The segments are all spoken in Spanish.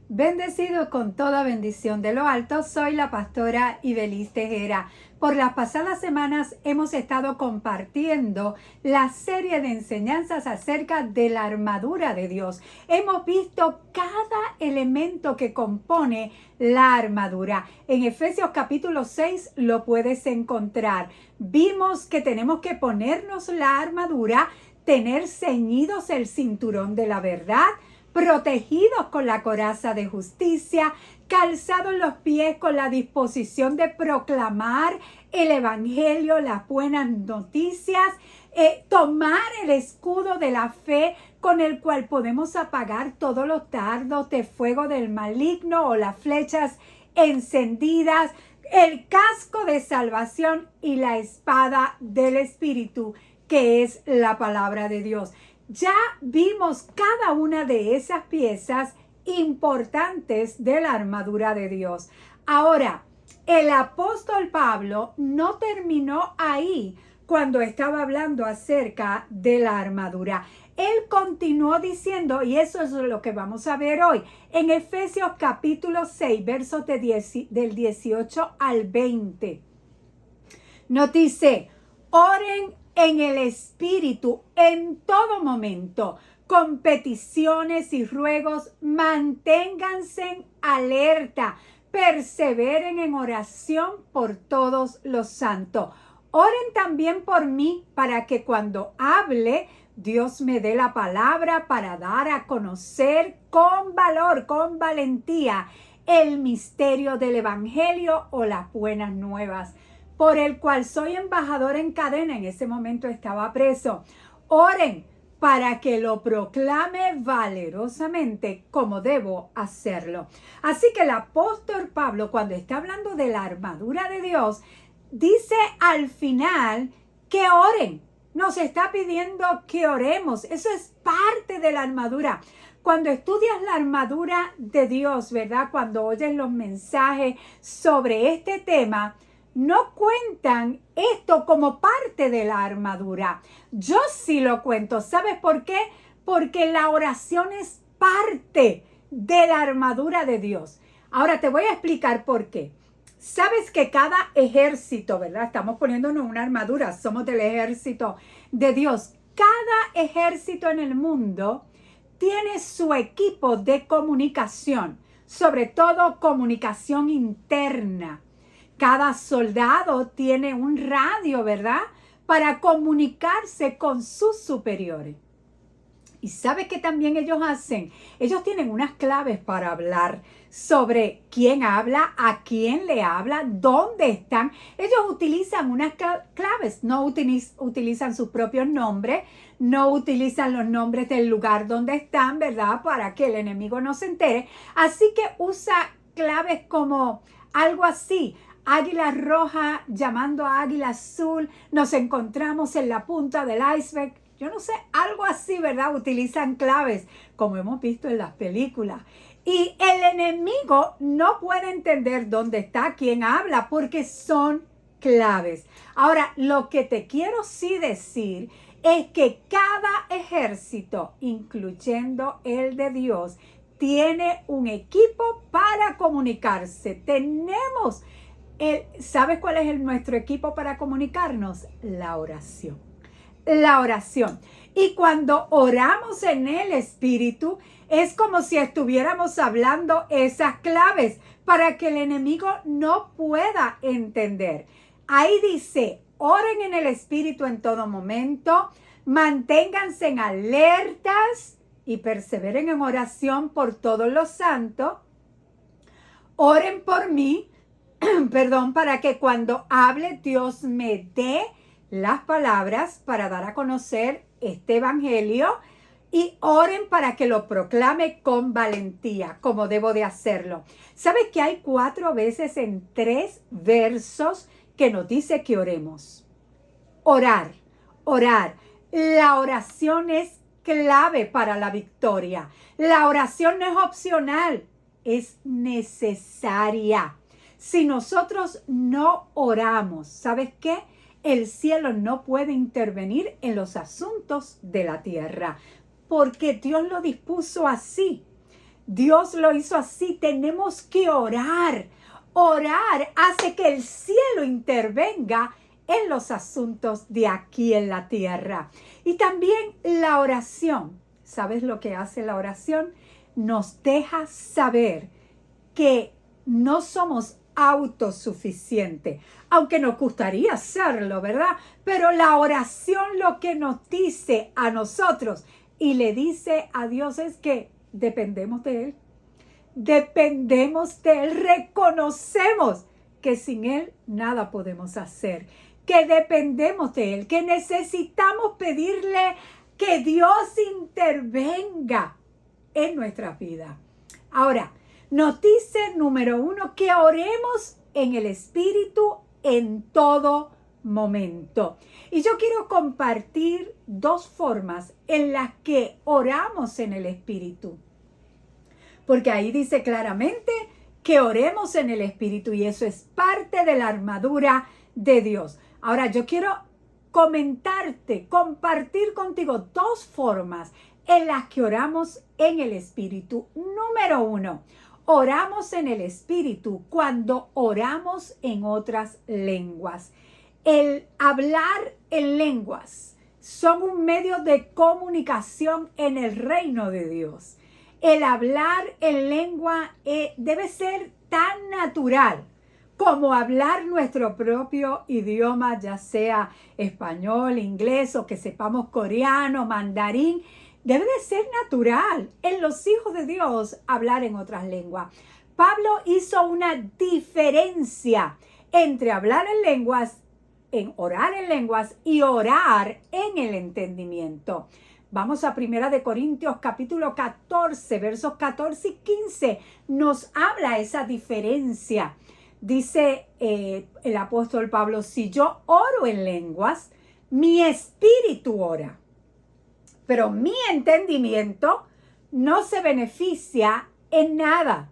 Bendecido con toda bendición de lo alto, soy la pastora Ibeliz Tejera. Por las pasadas semanas hemos estado compartiendo la serie de enseñanzas acerca de la armadura de Dios. Hemos visto cada elemento que compone la armadura. En Efesios capítulo 6 lo puedes encontrar. Vimos que tenemos que ponernos la armadura, tener ceñidos el cinturón de la verdad, protegidos con la coraza de justicia, calzados los pies con la disposición de proclamar el evangelio, las buenas noticias, tomar el escudo de la fe con el cual podemos apagar todos los dardos de fuego del maligno o las flechas encendidas, el casco de salvación y la espada del Espíritu, que es la palabra de Dios. Ya vimos cada una de esas piezas importantes de la armadura de Dios. Ahora, el apóstol Pablo no terminó ahí cuando estaba hablando acerca de la armadura. Él continuó diciendo, y eso es lo que vamos a ver hoy, en Efesios capítulo 6, versos del 18 al 20. Nos dice, oren en el Espíritu en todo momento, con peticiones y ruegos, manténganse alerta, perseveren en oración por todos los santos. Oren también por mí para que cuando hable, Dios me dé la palabra para dar a conocer con valor, con valentía, el misterio del Evangelio o las buenas nuevas, por el cual soy embajador en cadena. En ese momento estaba preso. Oren para que lo proclame valerosamente como debo hacerlo. Así que el apóstol Pablo, cuando está hablando de la armadura de Dios, dice al final que oren. Nos está pidiendo que oremos. Eso es parte de la armadura. Cuando estudias la armadura de Dios, ¿verdad? Cuando oyes los mensajes sobre este tema, no cuentan esto como parte de la armadura. Yo sí lo cuento. ¿Sabes por qué? Porque la oración es parte de la armadura de Dios. Ahora te voy a explicar por qué. Sabes que cada ejército, ¿verdad? Estamos poniéndonos una armadura. Somos del ejército de Dios. Cada ejército en el mundo tiene su equipo de comunicación, sobre todo comunicación interna. Cada soldado tiene un radio, ¿verdad? Para comunicarse con sus superiores. ¿Y sabes qué también ellos hacen? Ellos tienen unas claves para hablar sobre quién habla, a quién le habla, dónde están. Ellos utilizan unas claves, no utilizan sus propios nombres, no utilizan los nombres del lugar donde están, ¿verdad? Para que el enemigo no se entere. Así que usa claves como algo así. Águila roja llamando a águila azul, nos encontramos en la punta del iceberg. Yo no sé, algo así, ¿verdad? Utilizan claves, como hemos visto en las películas. Y el enemigo no puede entender dónde está, quién habla, porque son claves. Ahora, lo que te quiero sí decir es que cada ejército, incluyendo el de Dios, tiene un equipo para comunicarse. Tenemos ¿sabes cuál es nuestro equipo para comunicarnos? La oración. La oración. Y cuando oramos en el Espíritu, es como si estuviéramos hablando esas claves para que el enemigo no pueda entender. Ahí dice, oren en el Espíritu en todo momento, manténganse en alertas y perseveren en oración por todos los santos. Oren por mí, para que cuando hable Dios me dé las palabras para dar a conocer este evangelio, y oren para que lo proclame con valentía, como debo de hacerlo. ¿Sabes que hay 4 veces en 3 versos que nos dice que oremos? Orar, orar. La oración es clave para la victoria. La oración no es opcional, es necesaria. Si nosotros no oramos, ¿sabes qué? El cielo no puede intervenir en los asuntos de la tierra, porque Dios lo dispuso así. Dios lo hizo así. Tenemos que orar. Orar hace que el cielo intervenga en los asuntos de aquí en la tierra. Y también la oración. ¿Sabes lo que hace la oración? Nos deja saber que no somos autosuficientes, aunque nos gustaría hacerlo, ¿verdad? Pero la oración lo que nos dice a nosotros y le dice a Dios es que dependemos de Él. Dependemos de Él, reconocemos que sin Él nada podemos hacer, que dependemos de Él, que necesitamos pedirle que Dios intervenga en nuestra vida. Ahora, nos dice número 1 que oremos en el Espíritu en todo momento. Y yo quiero compartir 2 formas en las que oramos en el Espíritu. Porque ahí dice claramente que oremos en el Espíritu y eso es parte de la armadura de Dios. Ahora yo quiero compartir contigo 2 formas en las que oramos en el Espíritu. Número 1, oramos en el Espíritu cuando oramos en otras lenguas. El hablar en lenguas son un medio de comunicación en el reino de Dios. El hablar en lengua debe ser tan natural como hablar nuestro propio idioma, ya sea español, inglés o que sepamos coreano, mandarín. Debe de ser natural en los hijos de Dios hablar en otras lenguas. Pablo hizo una diferencia entre hablar en lenguas, en orar en lenguas y orar en el entendimiento. Vamos a 1 Corintios capítulo 14, versos 14 y 15. Nos habla esa diferencia. Dice el apóstol Pablo, si yo oro en lenguas, mi espíritu ora, pero mi entendimiento no se beneficia en nada.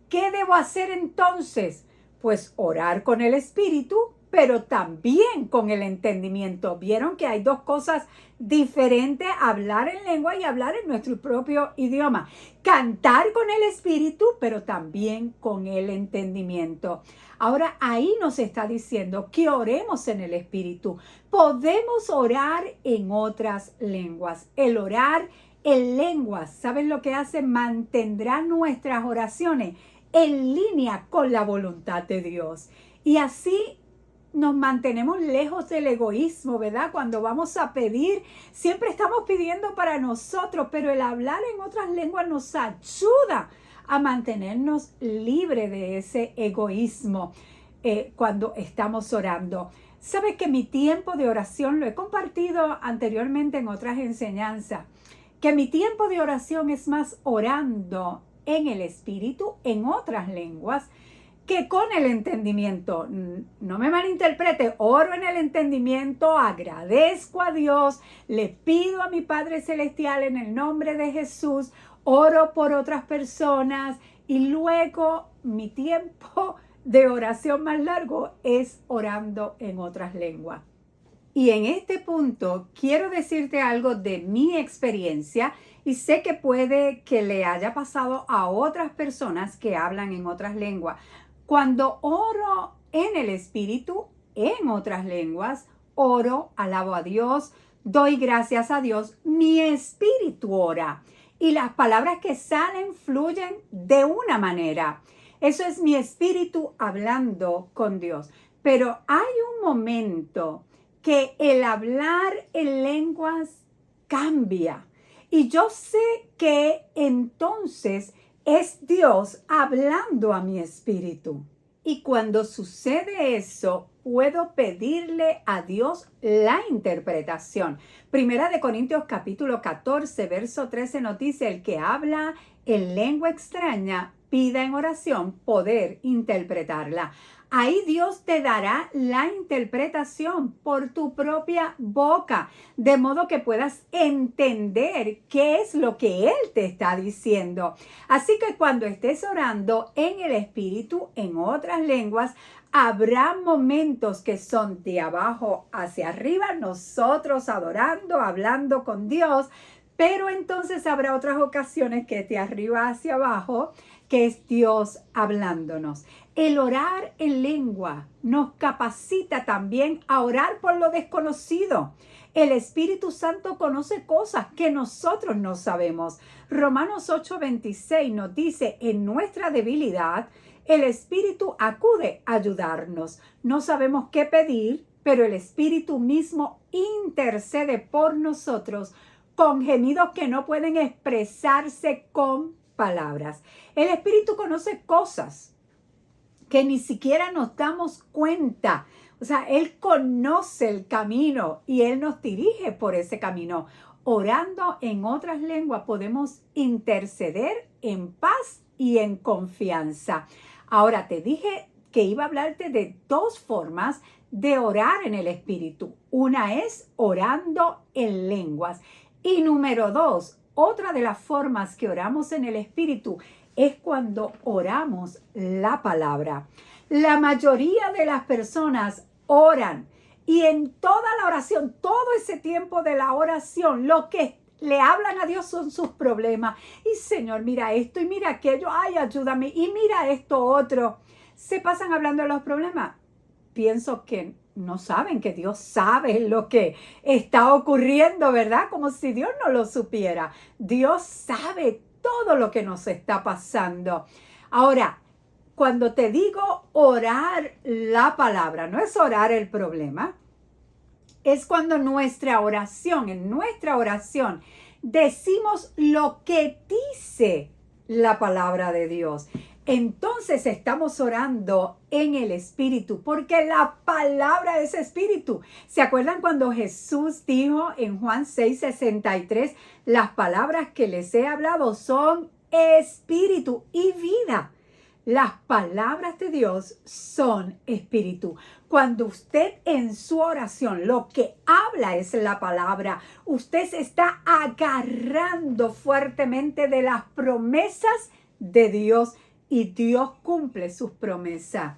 ¿Qué debo hacer entonces? Pues orar con el espíritu, pero también con el entendimiento. ¿Vieron que hay 2 cosas diferentes? Hablar en lengua y hablar en nuestro propio idioma. Cantar con el espíritu, pero también con el entendimiento. Ahora ahí nos está diciendo que oremos en el espíritu. Podemos orar en otras lenguas. El orar en lenguas, ¿sabes lo que hace? Mantendrá nuestras oraciones en línea con la voluntad de Dios. Y así nos mantenemos lejos del egoísmo, ¿verdad? Cuando vamos a pedir, siempre estamos pidiendo para nosotros, pero el hablar en otras lenguas nos ayuda a mantenernos libres de ese egoísmo cuando estamos orando. ¿Sabes que mi tiempo de oración, lo he compartido anteriormente en otras enseñanzas, que mi tiempo de oración es más orando en el Espíritu, en otras lenguas, que con el entendimiento? No me malinterprete, oro en el entendimiento, agradezco a Dios, le pido a mi Padre Celestial en el nombre de Jesús, oro por otras personas y luego mi tiempo de oración más largo es orando en otras lenguas. Y en este punto quiero decirte algo de mi experiencia y sé que puede que le haya pasado a otras personas que hablan en otras lenguas. Cuando oro en el Espíritu, en otras lenguas, oro, alabo a Dios, doy gracias a Dios, mi espíritu ora. Y las palabras que salen fluyen de una manera. Eso es mi espíritu hablando con Dios. Pero hay un momento que el hablar en lenguas cambia. Y yo sé que entonces es Dios hablando a mi espíritu. Y cuando sucede eso, puedo pedirle a Dios la interpretación. 1 Corintios capítulo 14, verso 13 nos dice, el que habla en lengua extraña, pida en oración poder interpretarla. Ahí Dios te dará la interpretación por tu propia boca, de modo que puedas entender qué es lo que Él te está diciendo. Así que cuando estés orando en el Espíritu, en otras lenguas, habrá momentos que son de abajo hacia arriba, nosotros adorando, hablando con Dios, Pero entonces habrá otras ocasiones que es de arriba hacia abajo, que es Dios hablándonos. El orar en lengua nos capacita también a orar por lo desconocido. El Espíritu Santo conoce cosas que nosotros no sabemos. Romanos 8:26 nos dice, en nuestra debilidad, el Espíritu acude a ayudarnos. No sabemos qué pedir, pero el Espíritu mismo intercede por nosotros con gemidos que no pueden expresarse con palabras. El Espíritu conoce cosas que ni siquiera nos damos cuenta. O sea, Él conoce el camino y Él nos dirige por ese camino. Orando en otras lenguas podemos interceder en paz y en confianza. Ahora, te dije que iba a hablarte de dos formas de orar en el Espíritu. Una es orando en lenguas. Y número dos, otra de las formas que oramos en el Espíritu es cuando oramos la palabra. La mayoría de las personas oran y en toda la oración, todo ese tiempo de la oración, lo que le hablan a Dios son sus problemas. Y Señor, mira esto y mira aquello, ay, ayúdame y mira esto otro. Se pasan hablando de los problemas. Pienso que no saben que Dios sabe lo que está ocurriendo, ¿verdad? Como si Dios no lo supiera. Dios sabe todo lo que nos está pasando. Ahora, cuando te digo orar la palabra, no es orar el problema, es cuando en nuestra oración, decimos lo que dice la palabra de Dios. Entonces estamos orando en el Espíritu, porque la palabra es Espíritu. ¿Se acuerdan cuando Jesús dijo en Juan 6:63, las palabras que les he hablado son Espíritu y vida? Las palabras de Dios son Espíritu. Cuando usted en su oración lo que habla es la palabra, usted se está agarrando fuertemente de las promesas de Dios y Dios cumple sus promesas.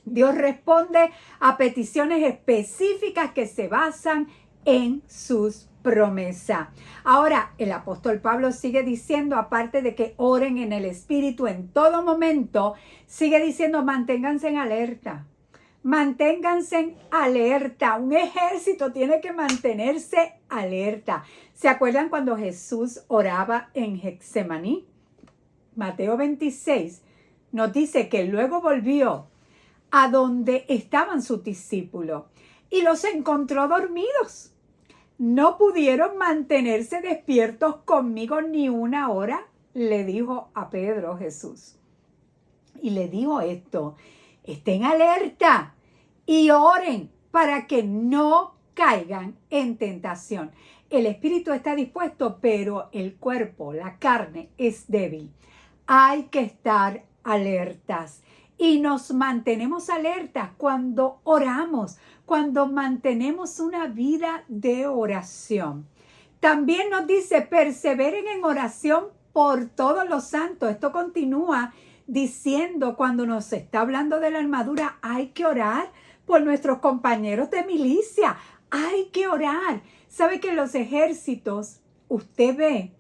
Dios responde a peticiones específicas que se basan en sus promesas. Ahora, el apóstol Pablo sigue diciendo, aparte de que oren en el Espíritu en todo momento, sigue diciendo, manténganse en alerta. Manténganse en alerta. Un ejército tiene que mantenerse alerta. ¿Se acuerdan cuando Jesús oraba en Getsemaní? Mateo 26 nos dice que luego volvió a donde estaban sus discípulos y los encontró dormidos. No pudieron mantenerse despiertos conmigo ni una hora, le dijo a Pedro Jesús. Y le dijo esto, estén alerta y oren para que no caigan en tentación. El espíritu está dispuesto, pero el cuerpo, la carne, es débil. Hay que estar alertas y nos mantenemos alertas cuando oramos, cuando mantenemos una vida de oración. También nos dice, perseveren en oración por todos los santos. Esto continúa diciendo, cuando nos está hablando de la armadura, hay que orar por nuestros compañeros de milicia. Hay que orar. ¿Sabe que en los ejércitos usted ve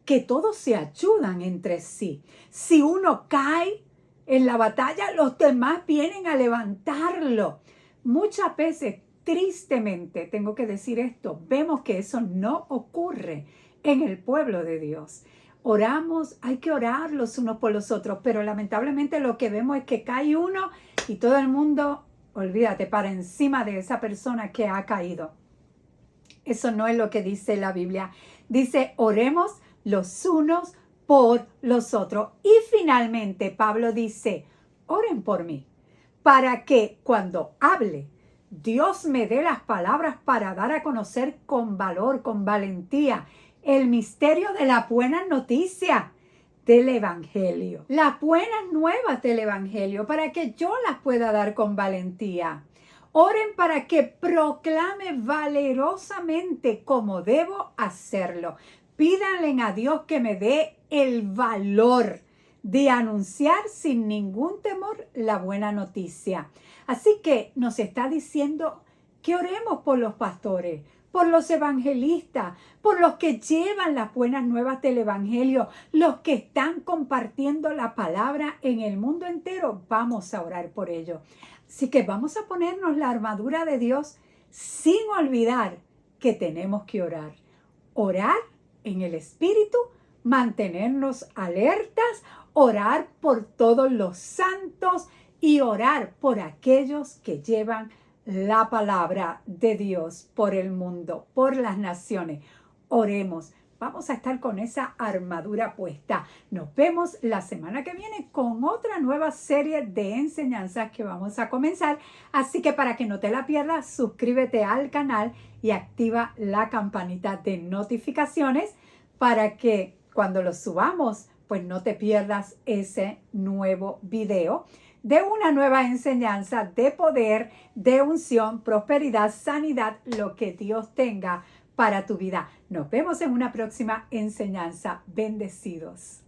que todos se ayudan entre sí? Si uno cae en la batalla, los demás vienen a levantarlo. Muchas veces, tristemente, tengo que decir esto, vemos que eso no ocurre en el pueblo de Dios. Oramos, hay que orar los unos por los otros, pero lamentablemente lo que vemos es que cae uno y todo el mundo, olvídate, para encima de esa persona que ha caído. Eso no es lo que dice la Biblia. Dice, oremos los unos por los otros. Y finalmente Pablo dice, oren por mí, para que cuando hable, Dios me dé las palabras para dar a conocer con valor, con valentía, el misterio de la buena noticia del Evangelio. Las buenas nuevas del Evangelio, para que yo las pueda dar con valentía. Oren para que proclame valerosamente como debo hacerlo. Pídanle a Dios que me dé el valor de anunciar sin ningún temor la buena noticia. Así que nos está diciendo que oremos por los pastores, por los evangelistas, por los que llevan las buenas nuevas del evangelio, los que están compartiendo la palabra en el mundo entero. Vamos a orar por ellos. Así que vamos a ponernos la armadura de Dios sin olvidar que tenemos que orar. Orar en el Espíritu, mantenernos alertas, orar por todos los santos y orar por aquellos que llevan la palabra de Dios por el mundo, por las naciones. Oremos. Vamos a estar con esa armadura puesta. Nos vemos la semana que viene con otra nueva serie de enseñanzas que vamos a comenzar. Así que para que no te la pierdas, suscríbete al canal y activa la campanita de notificaciones para que cuando lo subamos, pues no te pierdas ese nuevo video de una nueva enseñanza de poder, de unción, prosperidad, sanidad, lo que Dios tenga para tu vida. Nos vemos en una próxima enseñanza. Bendecidos.